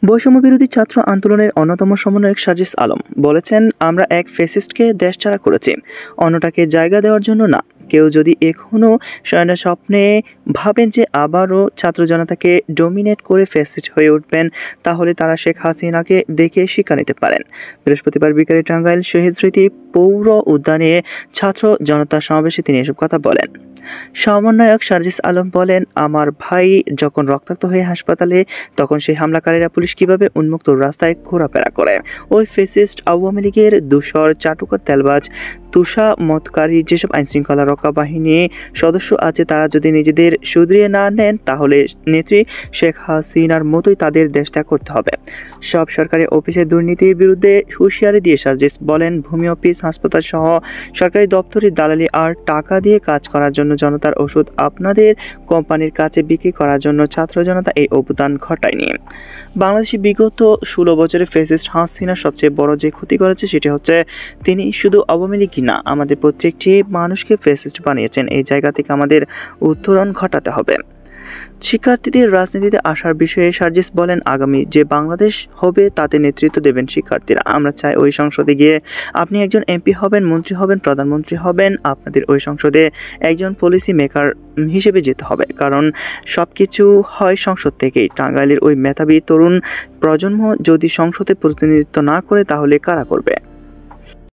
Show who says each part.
Speaker 1: বৈষম্য বিরোধী ছাত্র আন্দোলনের অন্যতম সমন্বয়ক সার্জিস আলম বলেছেন, আমরা এক ফ্যাসিস্টকে দেশছাড়া করেছি, অন্যটাকে জায়গা দেওয়ার জন্য না। কেউ যদি এখনো স্বপ্নে ভাবেন যে আবারও ছাত্র জনতাকে ডমিনেট করে ফ্যাসিস্ট হয়ে উঠবেন, তাহলে তারা শেখ হাসিনাকে দেখে শিক্ষা নিতে পারেন। বৃহস্পতিবার বিকেলে টাঙ্গাইল শহীদ স্মৃতি পৌর উদ্যানে ছাত্র জনতার সমাবেশে তিনি এসব কথা বলেন। সমন্বয়ক সার্জিস আলম বলেন, আমার ভাই যখন রক্তাক্ত হয়ে হাসপাতালে, তখন সেই হামলাকারীরা পুলিশ কিভাবে উন্মুক্ত রাস্তায় ঘোরাফেরা করে। ওই ফ্যাসিস্ট আওয়ামী লীগের দূষর, চাটুকার, তেলবাজ, তুষামতকারী যেসব আইনশৃঙ্খলা রক্ষা বাহিনী সদস্য আছে, তারা যদি নিজেদের শুধরিয়ে না নেন, তাহলে নেত্রী শেখ হাসিনার মতোই তাদের দেশ ত্যাগ করতে হবে। সব সরকারি অফিসে দুর্নীতির বিরুদ্ধে হুঁশিয়ারি দিয়ে সার্জিস বলেন, ভূমি অফিস, হাসপাতাল সহ সরকারি দপ্তরের দালালি আর টাকা দিয়ে কাজ করার জন্য জনতার ওষুধ আপনাদের কোম্পানির কাছে বিক্রি করার জন্য ছাত্র জনতা এই অবদান ঘটায়নি। বাংলাদেশে বিগত 16 বছরে ফ্যাসিস্ট হাসিনা সবচেয়ে বড় যে ক্ষতি করেছে সেটি হচ্ছে তিনি শুধু আওয়ামী লীগই না, আমাদের প্রত্যেকটি মানুষকে ফ্যাসিস্ট বানিয়েছেন। এই জায়গা থেকে আমাদের উত্তরণ ঘটাতে হবে। শিক্ষার্থীদের রাজনীতিতে আসার বিষয়ে সার্জিস বলেন, আগামী যে বাংলাদেশ হবে তাতে নেতৃত্ব দেবেন শিক্ষার্থীরা। আমরা চাই ওই সংসদে গিয়ে আপনি একজন এমপি হবেন, মন্ত্রী হবেন, প্রধানমন্ত্রী হবেন। আপনাদের ওই সংসদে একজন পলিসি মেকার হিসেবে যেতে হবে, কারণ সবকিছু হয় সংসদ থেকেই। টাঙ্গাইলের ওই মেধাবী তরুণ প্রজন্ম যদি সংসদে প্রতিনিধিত্ব না করে, তাহলে কারা করবে?